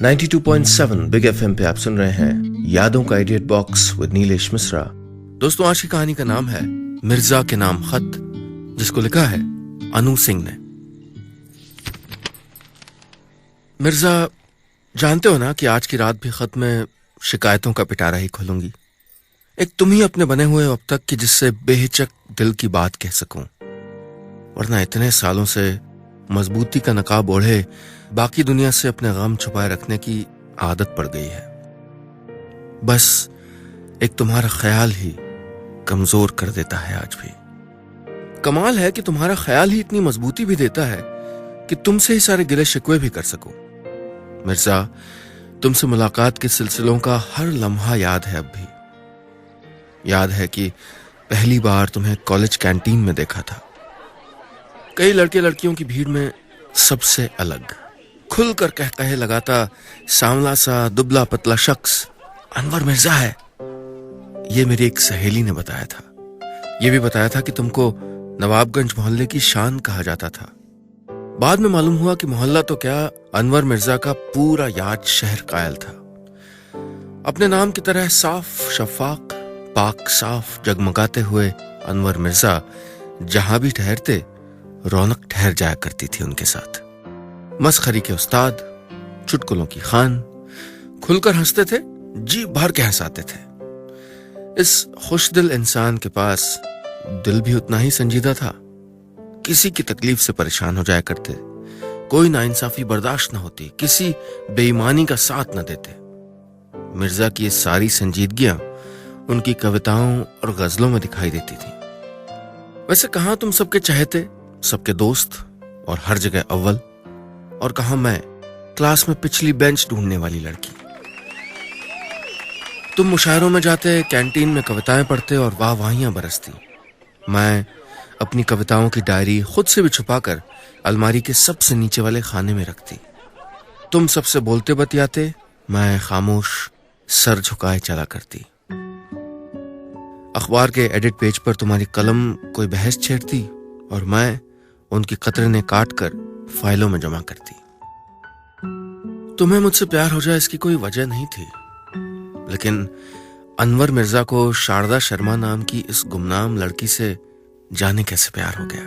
92.7 big FM पे आप सुन रहे हैं यादों का idiot box with Nilesh Mishra. दोस्तों, आज की कहानी का नाम है मिर्जा के नाम खत, जिसको लिखा है अनु सिंह ने। मिर्जा, जानते हो ना कि आज की रात भी खत में शिकायतों का पिटारा ही खोलूंगी। एक तुम ही अपने बने हुए अब तक कि जिससे बेहिचक दिल की बात कह सकूं, वरना इतने सालों से मजबूती का नकाब ओढ़े बाकी दुनिया से अपने गम छुपाए रखने की आदत पड़ गई है। बस एक तुम्हारा ख्याल ही कमजोर कर देता है आज भी। कमाल है कि तुम्हारा ख्याल ही इतनी मजबूती भी देता है कि तुमसे ही सारे गिले शिकवे भी कर सकूं। मिर्जा, तुमसे मुलाकात के सिलसिलों का हर लम्हा याद है। अब भी याद है कि पहली बार तुम्हें कॉलेज कैंटीन में देखा था। कई लड़के लड़कियों की भीड़ में सबसे अलग, खुलकर कहे लगाता सांवला सा दुबला पतला शख्स अनवर मिर्जा है। ये मेरी एक सहेली ने बताया था। ये भी बताया था कि तुमको नवाबगंज मोहल्ले की शान कहा जाता था। बाद में मालूम हुआ कि मोहल्ला तो क्या, अनवर मिर्जा का पूरा याद शहर कायल था। अपने नाम की तरह साफ शफाक, पाक साफ जगमगाते हुए अनवर मिर्जा जहां भी ठहरते रौनक ठहर जाया करती थी उनके साथ। मस्खरी के उस्ताद, चुटकुलों की खान, खुलकर हंसते थे, जी भर के हंसाते थे। इस खुशदिल इंसान के पास दिल भी उतना ही संजीदा था। किसी की तकलीफ से परेशान हो जाया करते, कोई नाइंसाफी बर्दाश्त न होती, किसी बेईमानी का साथ न देते। मिर्जा की ये सारी संजीदगियां उनकी कविताओं और गजलों में दिखाई देती थी। वैसे कहां तुम सबके चहेते, सबके दोस्त और हर जगह अव्वल, और कहां मैं, क्लास में पिछली बेंच ढूंढने वाली लड़की। तुम मुशायरों में जाते, कैंटीन में कविताएं पढ़ते और वाहवाहियां बरसती। मैं अपनी कविताओं की डायरी खुद से भी छुपाकर अलमारी के सबसे नीचे वाले खाने में रखती। तुम सबसे बोलते बतियाते, मैं खामोश सर झुकाए चला करती। अखबार के एडिट पेज पर तुम्हारी कलम कोई बहस छेड़ती और मैं उनकी कतरने काट कर फाइलों में जमा करती। तुम्हें मुझसे प्यार हो जाए इसकी कोई वजह नहीं थी, लेकिन अनवर मिर्जा को शारदा शर्मा नाम की इस गुमनाम लड़की से जाने कैसे प्यार हो गया।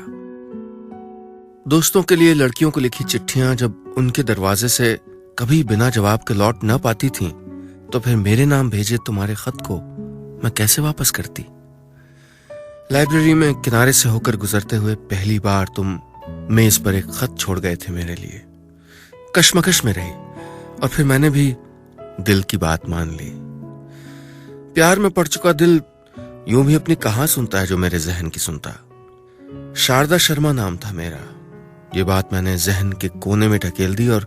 दोस्तों के लिए लड़कियों को लिखी चिट्ठियां जब उनके दरवाजे से कभी बिना जवाब के लौट न पाती थीं, तो फिर मेरे नाम भेजे तुम्हारे खत को मैं कैसे वापस करती। लाइब्रेरी में किनारे से होकर गुजरते हुए पहली बार तुम मेज पर एक खत छोड़ गए थे मेरे लिए। कश्मकश में रही और फिर मैंने भी दिल की बात मान ली। प्यार में पड़ चुका दिल यूं भी अपनी कहां सुनता है जो मेरे जहन की सुनता। शारदा शर्मा नाम था मेरा। ये बात मैंने जहन के कोने में ढकेल दी और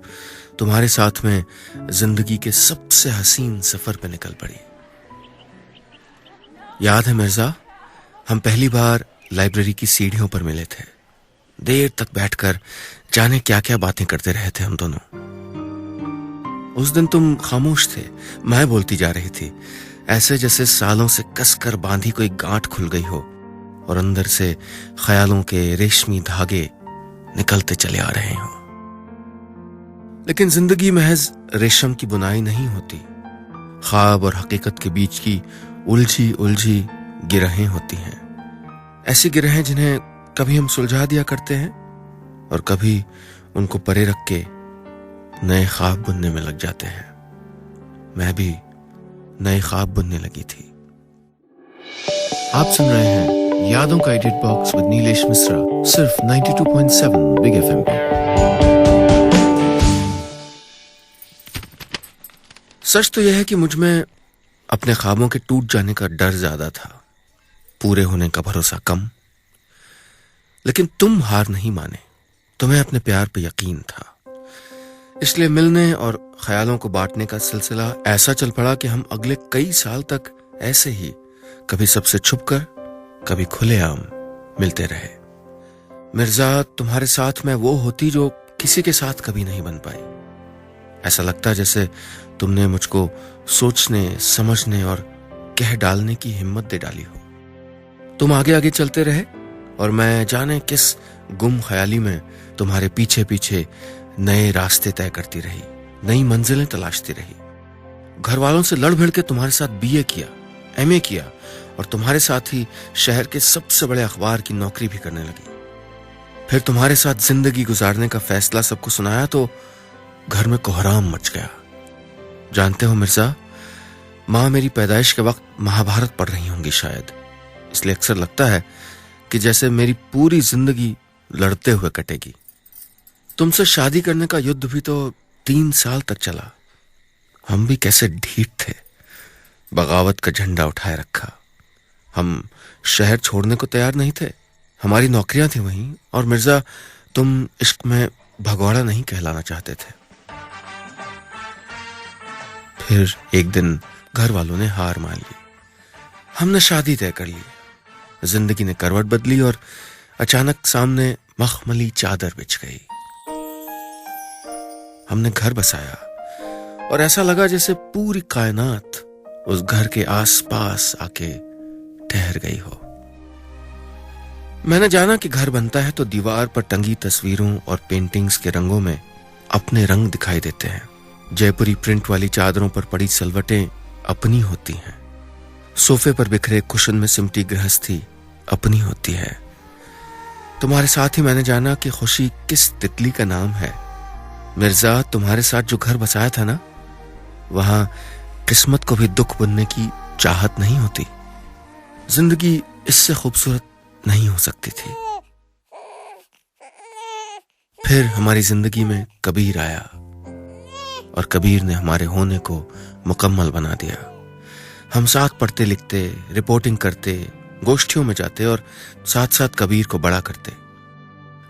तुम्हारे साथ में जिंदगी के सबसे हसीन सफर पे निकल पड़ी। याद है मिर्जा, हम पहली बार लाइब्रेरी की सीढ़ियों पर मिले थे। देर तक बैठकर जाने क्या क्या बातें करते रहे थे हम दोनों। उस दिन तुम खामोश थे, मैं बोलती जा रही थी, ऐसे जैसे सालों से कसकर बांधी कोई गांठ खुल गई हो और अंदर से ख्यालों के रेशमी धागे निकलते चले आ रहे हो। लेकिन जिंदगी महज रेशम की बुनाई नहीं होती, ख्वाब और हकीकत के बीच की उलझी उलझी गिरहें होती हैं। ऐसी गिरहें जिन्हें कभी हम सुलझा दिया करते हैं और कभी उनको परे रख के नए ख्वाब बुनने में लग जाते हैं। मैं भी नए ख्वाब बुनने लगी थी। आप सुन रहे हैं यादों का idiot box with Nilesh Mishra, सिर्फ 92.7 बिग एफएम पे। सच तो यह है कि मुझ में अपने ख्वाबों के टूट जाने का डर ज्यादा था, पूरे होने का भरोसा कम। लेकिन तुम हार नहीं माने, तुम्हें अपने प्यार पे यकीन था। इसलिए मिलने और ख्यालों को बांटने का सिलसिला ऐसा चल पड़ा कि हम अगले कई साल तक ऐसे ही कभी सबसे छुपकर, कभी खुलेआम मिलते रहे। मिर्जा, तुम्हारे साथ मैं वो होती जो किसी के साथ कभी नहीं बन पाई। ऐसा लगता जैसे तुमने मुझको सोचने, समझने और कह डालने की हिम्मत दे डाली हो। तुम आगे आगे चलते रहे और मैं जाने किस गुम ख्याली में तुम्हारे पीछे पीछे नए रास्ते तय करती रही, नई मंजिलें तलाशती रही। घर वालों से लड़ भिड़ के तुम्हारे साथ बीए किया, एमए किया और तुम्हारे साथ ही शहर के सबसे बड़े अखबार की नौकरी भी करने लगी। फिर तुम्हारे साथ जिंदगी गुजारने का फैसला सबको सुनाया तो घर में कोहराम मच गया। जानते हो मिर्जा, माँ मेरी पैदाइश के वक्त महाभारत पढ़ रही होंगी शायद, इसलिए अक्सर लगता है कि जैसे मेरी पूरी जिंदगी लड़ते हुए कटेगी। तुमसे शादी करने का युद्ध भी तो 3 साल तक चला। हम भी कैसे ढीठ थे, बगावत का झंडा उठाए रखा। हम शहर छोड़ने को तैयार नहीं थे, हमारी नौकरियां थी वहीं। और मिर्जा, तुम इश्क में भगोड़ा नहीं कहलाना चाहते थे। फिर एक दिन घर वालों ने हार मान ली, हमने शादी तय कर ली। जिंदगी ने करवट बदली और अचानक सामने मखमली चादर बिछ गई। हमने घर बसाया और ऐसा लगा जैसे पूरी कायनात उस घर के आसपास आके ठहर गई हो। मैंने जाना कि घर बनता है तो दीवार पर टंगी तस्वीरों और पेंटिंग्स के रंगों में अपने रंग दिखाई देते हैं। जयपुरी प्रिंट वाली चादरों पर पड़ी सलवटें अपनी होती हैं। सोफे पर बिखरे कुशन में सिमटी गृहस्थी अपनी होती है। तुम्हारे साथ ही मैंने जाना कि खुशी किस तितली का नाम है। मिर्जा, तुम्हारे साथ जो घर बसाया था ना, वहां किस्मत को भी दुख बुनने की चाहत नहीं होती। जिंदगी इससे खूबसूरत नहीं हो सकती थी। फिर हमारी जिंदगी में कबीर आया और कबीर ने हमारे होने को मुकम्मल बना दिया। हम साथ पढ़ते लिखते, रिपोर्टिंग करते, गोष्ठियों में जाते और साथ साथ कबीर को बड़ा करते।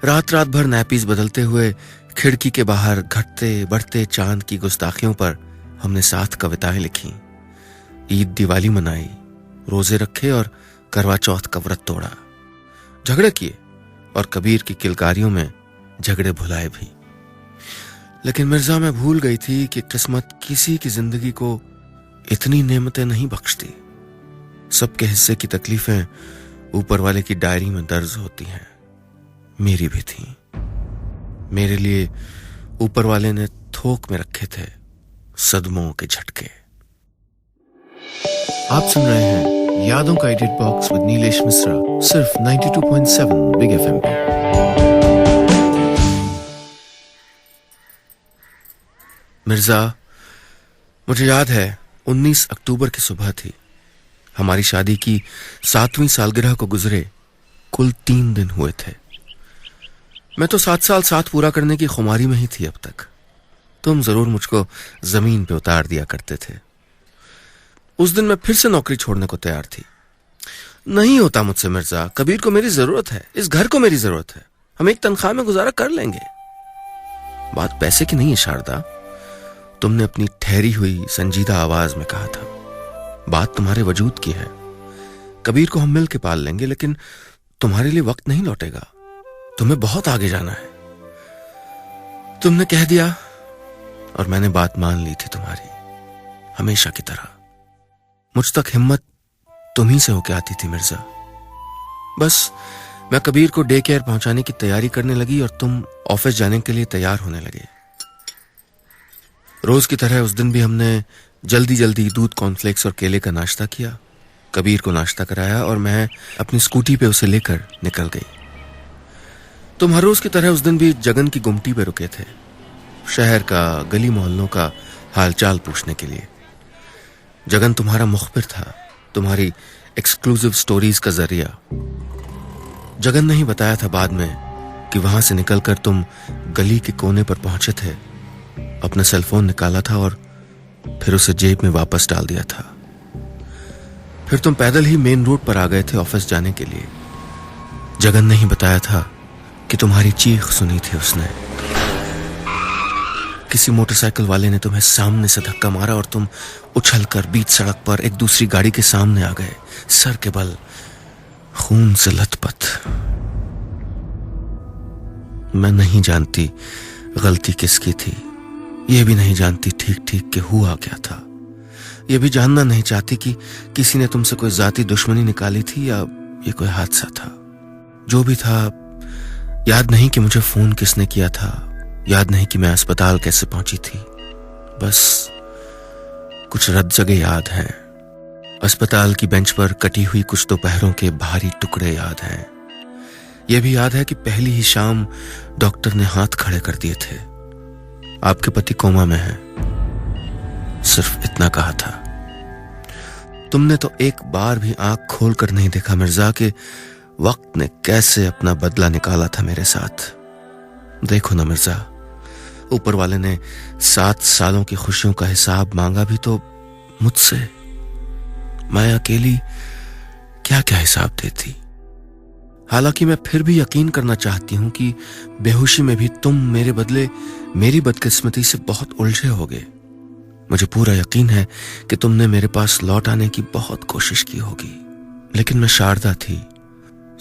रात रात भर नैपीज बदलते हुए खिड़की के बाहर घटते बढ़ते चांद की गुस्ताखियों पर हमने साथ कविताएं लिखी, ईद दिवाली मनाई, रोजे रखे और करवा चौथ का व्रत तोड़ा, झगड़े किए और कबीर की किलकारियों में झगड़े भुलाए भी। लेकिन मिर्जा, मैं भूल गई थी कि किस्मत किसी की जिंदगी को इतनी नेमतें नहीं बख्शती। सबके हिस्से की तकलीफें ऊपर वाले की डायरी में दर्ज होती हैं। मेरी भी थी। मेरे लिए ऊपर वाले ने थोक में रखे थे सदमों के झटके। आप सुन रहे हैं यादों का edit box with Nilesh Mishra, सिर्फ 92.7 बिग एफएम पे। मिर्जा, मुझे याद है 19 अक्टूबर की सुबह थी। हमारी शादी की 7वीं सालगिरह को गुजरे कुल 3 दिन हुए थे। मैं तो 7 साल साथ पूरा करने की खुमारी में ही थी अब तक। तुम जरूर मुझको जमीन पे उतार दिया करते थे। उस दिन मैं फिर से नौकरी छोड़ने को तैयार थी। नहीं होता मुझसे मिर्जा, कबीर को मेरी जरूरत है, इस घर को मेरी जरूरत है। हम एक तनख्वाह में गुजारा कर लेंगे। बात पैसे की नहीं है शारदा, तुमने अपनी ठहरी हुई संजीदा आवाज में कहा था। बात तुम्हारे वजूद की है। कबीर को हम मिल के पाल लेंगे, लेकिन तुम्हारे लिए वक्त नहीं लौटेगा। तुम्हें बहुत आगे जाना है। तुमने कह दिया और मैंने बात मान ली थी तुम्हारी, हमेशा की तरह। मुझ तक हिम्मत तुम ही से होके आती थी मिर्जा। बस मैं कबीर को डे केयर पहुंचाने की तैयारी करने लगी और तुम ऑफिस जाने के लिए तैयार होने लगे। रोज की तरह उस दिन भी हमने जल्दी जल्दी दूध, कॉर्नफ्लेक्स और केले का नाश्ता किया। कबीर को नाश्ता कराया और मैं अपनी स्कूटी पे उसे लेकर निकल गई। तुम हर रोज की तरह उस दिन भी जगन की गुमटी पे रुके थे, शहर का, गली मोहल्लों का हालचाल पूछने के लिए। जगन तुम्हारा मुखबिर था, तुम्हारी एक्सक्लूसिव स्टोरीज का जरिया। जगन ने ही बताया था बाद में कि वहां से निकलकर तुम गली के कोने पर पहुंचे थे, अपना सेलफोन निकाला था और फिर उसे जेब में वापस डाल दिया था। फिर तुम पैदल ही मेन रोड पर आ गए थे ऑफिस जाने के लिए। जगन ने ही बताया था कि तुम्हारी चीख सुनी थी उसने। किसी मोटरसाइकिल वाले ने तुम्हें सामने से धक्का मारा और तुम उछलकर बीच सड़क पर एक दूसरी गाड़ी के सामने आ गए, सर के बल खून से लथपथ। मैं नहीं जानती गलती किसकी थी, यह भी नहीं जानती ठीक ठीक के हुआ क्या था। यह भी जानना नहीं चाहती कि किसी ने तुमसे कोई जाती दुश्मनी निकाली थी या ये कोई हादसा था। जो भी था, याद नहीं कि मुझे फोन किसने किया था, याद नहीं कि मैं अस्पताल कैसे पहुंची थी, बस कुछ रत जगह याद हैं। अस्पताल की बेंच पर कटी हुई कुछ दोपहरों के भारी टुकड़े याद हैं। यह भी याद है कि पहली ही शाम डॉक्टर ने हाथ खड़े कर दिए थे। आपके पति कोमा में हैं, सिर्फ इतना कहा था। तुमने तो एक बार भी आंख खोलकर नहीं देखा मिर्जा कि वक्त ने कैसे अपना बदला निकाला था मेरे साथ। देखो ना मिर्जा, ऊपर वाले ने 7 सालों की खुशियों का हिसाब मांगा भी तो मुझसे। मैं अकेली क्या क्या हिसाब देती। हालांकि मैं फिर भी यकीन करना चाहती हूं कि बेहोशी में भी तुम मेरे बदले मेरी बदकिस्मती से बहुत उलझे होगे। मुझे पूरा यकीन है कि तुमने मेरे पास लौट आने की बहुत कोशिश की होगी, लेकिन मैं शारदा थी,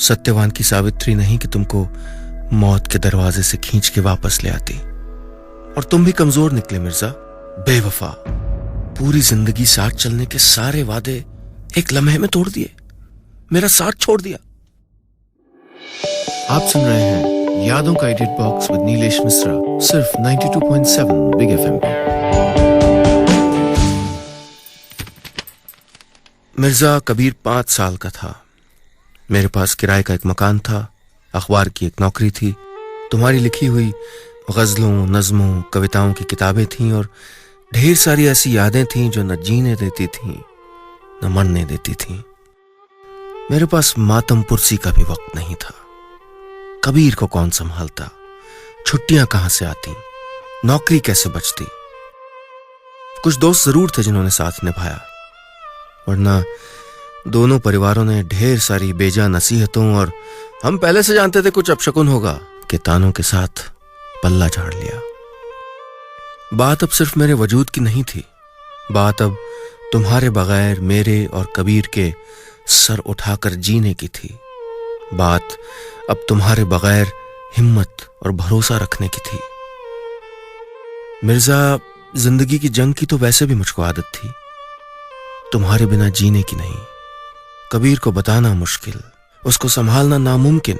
सत्यवान की सावित्री नहीं कि तुमको मौत के दरवाजे से खींच के वापस ले आती। और तुम भी कमजोर निकले मिर्जा, बेवफा। पूरी जिंदगी साथ चलने के सारे वादे एक लम्हे में तोड़ दिए, मेरा साथ छोड़ दिया। आप सुन रहे हैं यादों का edit box with Nilesh Mishra, सिर्फ 92.7 बिग एफएम पर। मिर्जा कबीर 5 साल का था। मेरे पास किराए का एक मकान था, अखबार की एक नौकरी थी, तुम्हारी लिखी हुई गजलों, नज्मों, कविताओं की किताबें थीं और ढेर सारी ऐसी यादें थीं जो न जीने देती थीं न मरने देती थीं। मेरे पास मातम पुरसी का भी वक्त नहीं था। कबीर को कौन संभालता, छुट्टियां कहां से आती, नौकरी कैसे बचती। कुछ दोस्त जरूर थे जिन्होंने साथ निभाया, वरना दोनों परिवारों ने ढेर सारी बेजा नसीहतों और हम पहले से जानते थे कुछ अपशकुन होगा के तानों के साथ पल्ला झाड़ लिया। बात अब सिर्फ मेरे वजूद की नहीं थी, बात अब तुम्हारे बगैर मेरे और कबीर के सर उठाकर जीने की थी। बात अब तुम्हारे बगैर हिम्मत और भरोसा रखने की थी। मिर्जा, जिंदगी की जंग की तो वैसे भी मुझको आदत थी, तुम्हारे बिना जीने की नहीं। कबीर को बताना मुश्किल, उसको संभालना नामुमकिन।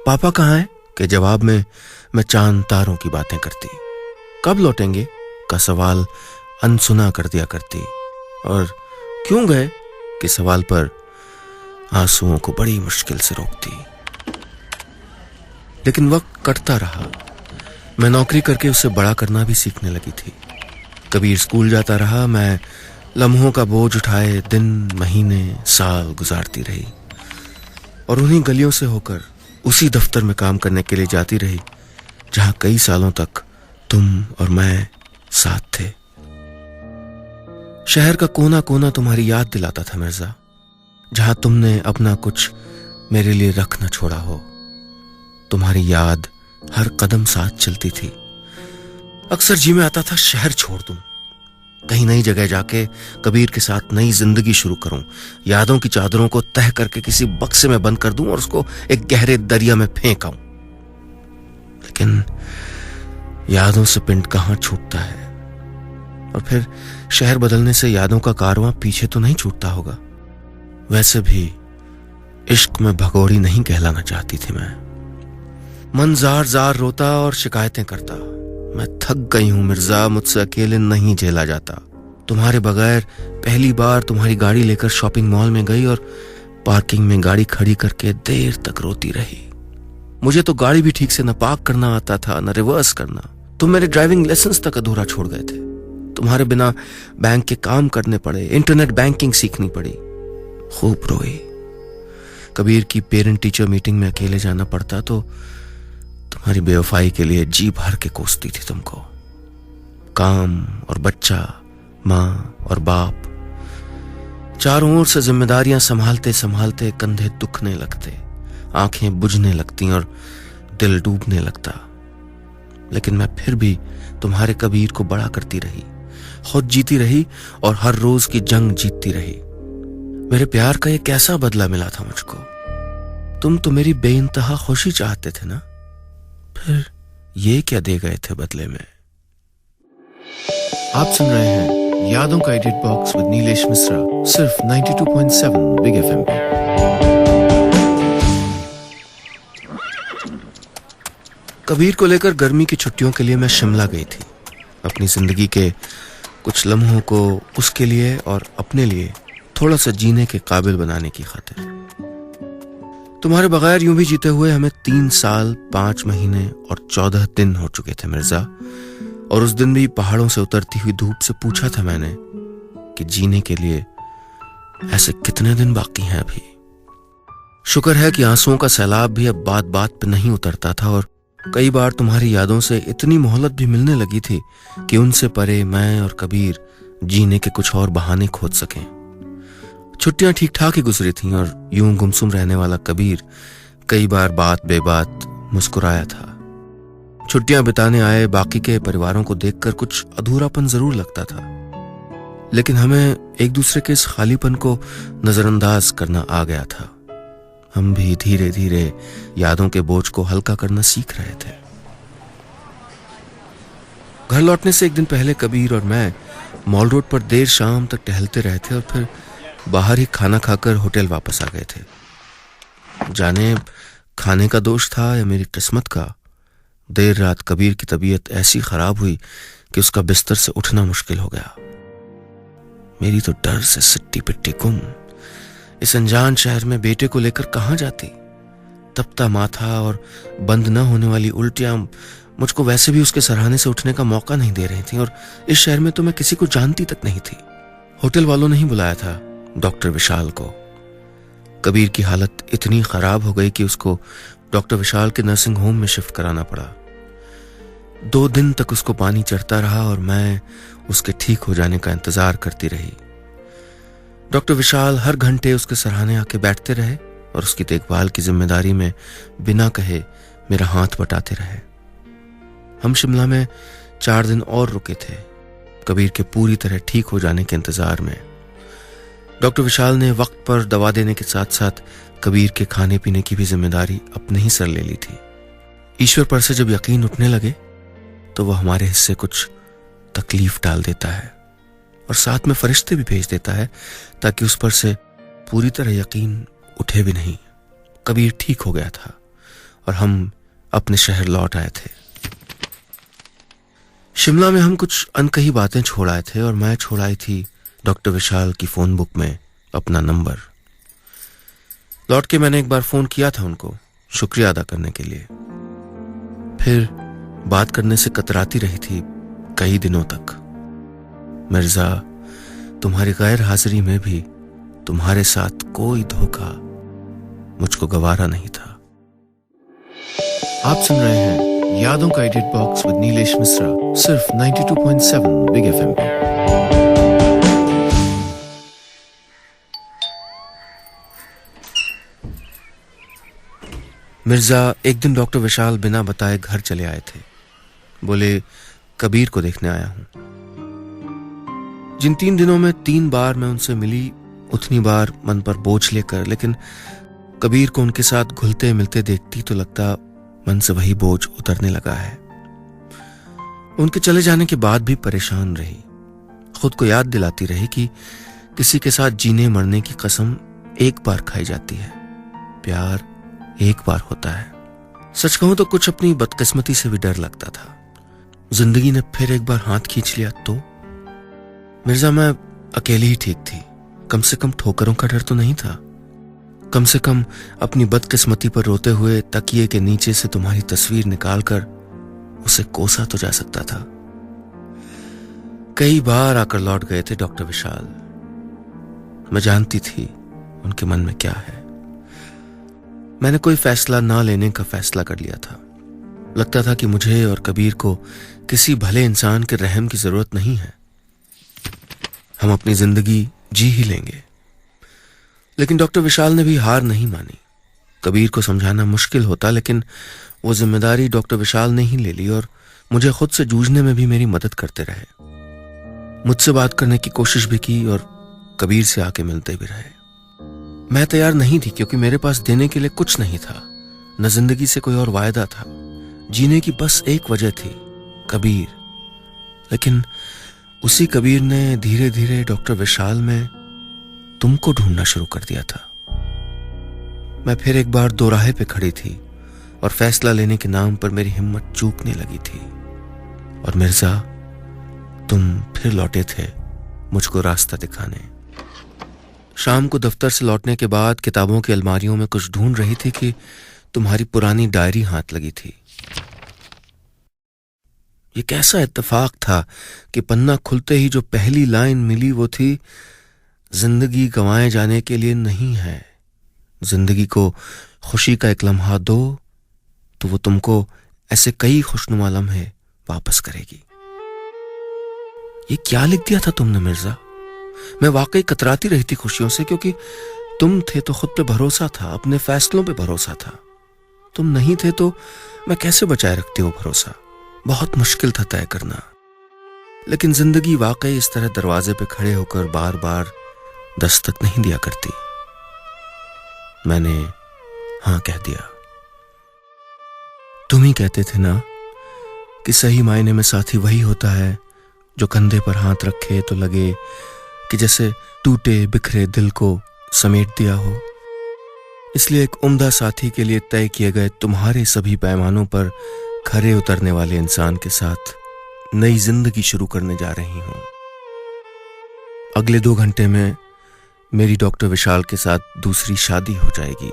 पापा कहाँ हैं के जवाब में मैं चांद तारों की बातें करती। कब लौटेंगे का सवाल अनसुना कर दिया करती, और क्यों गए के सवाल पर आंसुओं को बड़ी मुश्किल से रोकती। लेकिन वक्त कटता रहा। मैं नौकरी करके उसे बड़ा करना भी सीखने लगी थी। कबीर स्कूल जाता रहा, मैं लम्हों का बोझ उठाए दिन, महीने, साल गुजारती रही और उन्हीं गलियों से होकर उसी दफ्तर में काम करने के लिए जाती रही जहां कई सालों तक तुम और मैं साथ थे। शहर का कोना कोना तुम्हारी याद दिलाता था मिर्जा, जहां तुमने अपना कुछ मेरे लिए रख न छोड़ा हो। तुम्हारी याद हर कदम साथ चलती थी। अक्सर जी में आता था शहर छोड़ दूं, कहीं नई जगह जाके कबीर के साथ नई जिंदगी शुरू करूं, यादों की चादरों को तह करके किसी बक्से में बंद कर दूं और उसको एक गहरे दरिया में फेंक आऊं। लेकिन यादों से पिंड कहां छूटता है, और फिर शहर बदलने से यादों का कारवां पीछे तो नहीं छूटता होगा। वैसे भी इश्क में भगोड़ी नहीं कहलाना चाहती थी मैं। मन जार जार रोता और शिकायतें करता। मैं थक गई हूं मिर्जा, मुझसे अकेले नहीं झेला जाता। तुम्हारे बगैर पहली बार तुम्हारी गाड़ी लेकर शॉपिंग मॉल में गई और पार्किंग में गाड़ी खड़ी करके देर तक रोती रही। मुझे तो गाड़ी भी ठीक से न पार्क करना आता था न रिवर्स करना। तुम मेरे ड्राइविंग लाइसेंस तक अधूरा छोड़ गए थे। तुम्हारे बिना बैंक के काम करने पड़े, इंटरनेट बैंकिंग सीखनी पड़ी। खूब रोई। कबीर की पेरेंट टीचर मीटिंग में अकेले जाना पड़ता तो तुम्हारी बेवफाई के लिए जी भर के कोसती थी तुमको। काम और बच्चा, माँ और बाप, चारों ओर से जिम्मेदारियां संभालते संभालते कंधे दुखने लगते, आंखें बुझने लगती और दिल डूबने लगता। लेकिन मैं फिर भी तुम्हारे कबीर को बड़ा करती रही, खुद जीती रही और हर रोज की जंग जीतती रही। मेरे प्यार का ये कैसा बदला मिला था मुझको। तुम तो मेरी बेइंतहा खुशी चाहते थे ना, फिर ये क्या दे गए थे बदले में। आप सुन रहे हैं यादों का edit box with Nilesh Mishra, सिर्फ 92.7 बिग एफएम पर। कबीर को लेकर गर्मी की छुट्टियों के लिए मैं शिमला गई थी। अपनी जिंदगी के कुछ लम्हों को उसके लिए और अपने लिए थोड़ा सा जीने के काबिल बनाने की खातिर। तुम्हारे बगैर यूं भी जीते हुए हमें 3 साल 5 महीने और 14 दिन हो चुके थे मिर्जा, और उस दिन भी पहाड़ों से उतरती हुई धूप से पूछा था मैंने कि जीने के लिए ऐसे कितने दिन बाकी हैं अभी। शुक्र है कि आंसुओं का सैलाब भी अब बात बात पे नहीं उतरता था, और कई बार तुम्हारी यादों से इतनी मोहलत भी मिलने लगी थी कि उनसे परे मैं और कबीर जीने के कुछ और बहाने खोज सकें। छुट्टियां ठीक ठाक ही गुजरी थीं, और यूं गुमसुम रहने वाला कबीर कई बार बात बेबात मुस्कुराया था। छुट्टियां बिताने आए बाकी के परिवारों को देखकर कुछ अधूरापन जरूर लगता था, लेकिन हमें एक दूसरे के इस खालीपन को नजरअंदाज करना आ गया था। हम भी धीरे धीरे यादों के बोझ को हल्का करना सीख रहे थे। घर लौटने से एक दिन पहले कबीर और मैं मॉल रोड पर देर शाम तक टहलते रहे थे, और फिर बाहर ही खाना खाकर होटल वापस आ गए थे। जाने खाने का दोष था या मेरी किस्मत का, देर रात कबीर की तबीयत ऐसी खराब हुई कि उसका बिस्तर से उठना मुश्किल हो गया। मेरी तो डर से सिट्टी पिट्टी गुम। इस अनजान शहर में बेटे को लेकर कहां जाती। तपता माथा और बंद न होने वाली उल्टियां मुझको वैसे भी उसके सराहने से उठने का मौका नहीं दे रही थी, और इस शहर में तो मैं किसी को जानती तक नहीं थी। होटल वालों ने ही बुलाया था डॉक्टर विशाल को। कबीर की हालत इतनी खराब हो गई कि उसको डॉक्टर विशाल के नर्सिंग होम में शिफ्ट कराना पड़ा। 2 दिन तक उसको पानी चढ़ता रहा और मैं उसके ठीक हो जाने का इंतजार करती रही। डॉक्टर विशाल हर घंटे उसके सराहने आके बैठते रहे और उसकी देखभाल की जिम्मेदारी में बिना कहे मेरा हाथ बटाते रहे। हम शिमला में 4 दिन और रुके थे, कबीर के पूरी तरह ठीक हो जाने के इंतजार में। डॉक्टर विशाल ने वक्त पर दवा देने के साथ साथ कबीर के खाने पीने की भी जिम्मेदारी अपने ही सर ले ली थी। ईश्वर पर से जब यकीन उठने लगे तो वह हमारे हिस्से कुछ तकलीफ डाल देता है, और साथ में फरिश्ते भी भेज देता है ताकि उस पर से पूरी तरह यकीन उठे भी नहीं। कबीर ठीक हो गया था और हम अपने शहर लौट आए थे। शिमला में हम कुछ अनकही बातें छोड़ आए थे, और मैं छोड़ आई थी डॉक्टर विशाल की फोन बुक में अपना नंबर। लौट के मैंने एक बार फोन किया था उनको शुक्रिया अदा करने के लिए। फिर बात करने से कतराती रही थी कई दिनों तक। मिर्जा, तुम्हारी गैर हाजिरी में भी तुम्हारे साथ कोई धोखा मुझको गवारा नहीं था। आप सुन रहे हैं यादों का edit box with Nilesh Mishra, सिर्फ 92.7 बिग एफएम पे। मिर्जा, एक दिन डॉक्टर विशाल बिना बताए घर चले आए थे। बोले कबीर को देखने आया हूं। जिन 3 दिनों में 3 बार मैं उनसे मिली, उतनी बार मन पर बोझ लेकर, लेकिन कबीर को उनके साथ घुलते मिलते देखती तो लगता मन से वही बोझ उतरने लगा है। उनके चले जाने के बाद भी परेशान रही, खुद को याद दिलाती रही कि किसी के साथ जीने मरने की कसम एक बार खाई जाती है, प्यार एक बार होता है। सच कहूं तो कुछ अपनी बदकिस्मती से भी डर लगता था। जिंदगी ने फिर एक बार हाथ खींच लिया तो। मिर्जा, मैं अकेली ही ठीक थी। कम से कम ठोकरों का डर तो नहीं था। कम से कम अपनी बदकिस्मती पर रोते हुए तकिए के नीचे से तुम्हारी तस्वीर निकालकर उसे कोसा तो जा सकता था। कई बार आकर लौट गए थे डॉक्टर विशाल। मैं जानती थी उनके मन में क्या है। मैंने कोई फैसला ना लेने का फैसला कर लिया था। लगता था कि मुझे और कबीर को किसी भले इंसान के रहम की जरूरत नहीं है, हम अपनी जिंदगी जी ही लेंगे। लेकिन डॉक्टर विशाल ने भी हार नहीं मानी। कबीर को समझाना मुश्किल होता, लेकिन वो जिम्मेदारी डॉक्टर विशाल ने ही ले ली और मुझे खुद से जूझने में भी मेरी मदद करते रहे। मुझसे बात करने की कोशिश भी की और कबीर से आके मिलते भी रहे। मैं तैयार नहीं थी, क्योंकि मेरे पास देने के लिए कुछ नहीं था, न जिंदगी से कोई और वायदा था। जीने की बस एक वजह थी, कबीर। लेकिन उसी कबीर ने धीरे धीरे डॉक्टर विशाल में तुमको ढूंढना शुरू कर दिया था। मैं फिर एक बार दोराहे पे खड़ी थी और फैसला लेने के नाम पर मेरी हिम्मत चूकने लगी थी। और मिर्जा, तुम फिर लौटे थे मुझको रास्ता दिखाने। शाम को दफ्तर से लौटने के बाद किताबों की अलमारियों में कुछ ढूंढ रही थी कि तुम्हारी पुरानी डायरी हाथ लगी थी। ये कैसा इत्तेफाक था कि पन्ना खुलते ही जो पहली लाइन मिली वो थी, जिंदगी गंवाए जाने के लिए नहीं है, जिंदगी को खुशी का एक लम्हा दो तो वो तुमको ऐसे कई खुशनुमा लम्हे वापस करेगी। ये क्या लिख दिया था तुमने मिर्जा? मैं वाकई कतराती रही थी खुशियों से, क्योंकि तुम थे तो खुद पे भरोसा था, अपने फैसलों पे भरोसा था। तुम नहीं थे तो मैं कैसे बचाए रखती वो भरोसा? बहुत मुश्किल था तय करना। लेकिन जिंदगी वाकई इस तरह दरवाजे पे खड़े होकर बार बार दस्तक नहीं दिया करती। मैंने हां कह दिया। तुम ही कहते थे ना कि सही मायने में साथी वही होता है जो कंधे पर हाथ रखे तो लगे कि जैसे टूटे बिखरे दिल को समेट दिया हो। इसलिए एक उम्दा साथी के लिए तय किए गए तुम्हारे सभी पैमानों पर खरे उतरने वाले इंसान के साथ नई जिंदगी शुरू करने जा रही हूं। अगले 2 घंटे में मेरी डॉक्टर विशाल के साथ दूसरी शादी हो जाएगी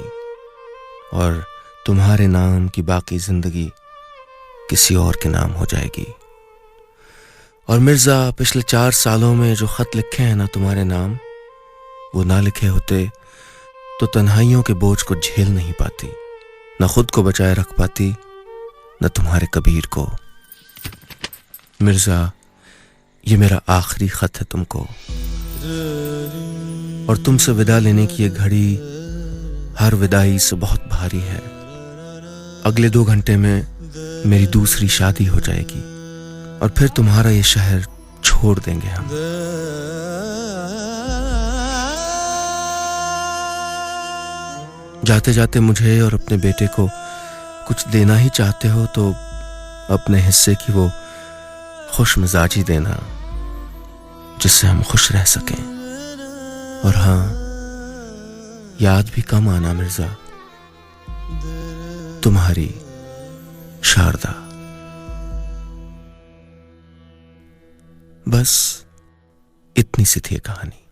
और तुम्हारे नाम की बाकी जिंदगी किसी और के नाम हो जाएगी। और मिर्जा, पिछले 4 सालों में जो खत लिखे हैं ना तुम्हारे नाम, वो ना लिखे होते तो तन्हाइयों के बोझ को झेल नहीं पाती, न खुद को बचाए रख पाती, न तुम्हारे कबीर को। मिर्जा, ये मेरा आखिरी खत है तुमको, और तुमसे विदा लेने की ये घड़ी हर विदाई से बहुत भारी है। अगले 2 घंटे में मेरी दूसरी शादी हो जाएगी और फिर तुम्हारा ये शहर छोड़ देंगे हम। जाते जाते मुझे और अपने बेटे को कुछ देना ही चाहते हो तो अपने हिस्से की वो खुश मिजाजी देना जिससे हम खुश रह सकें। और हाँ, याद भी कम आना मिर्जा, तुम्हारी शारदा। बस इतनी सी थी कहानी।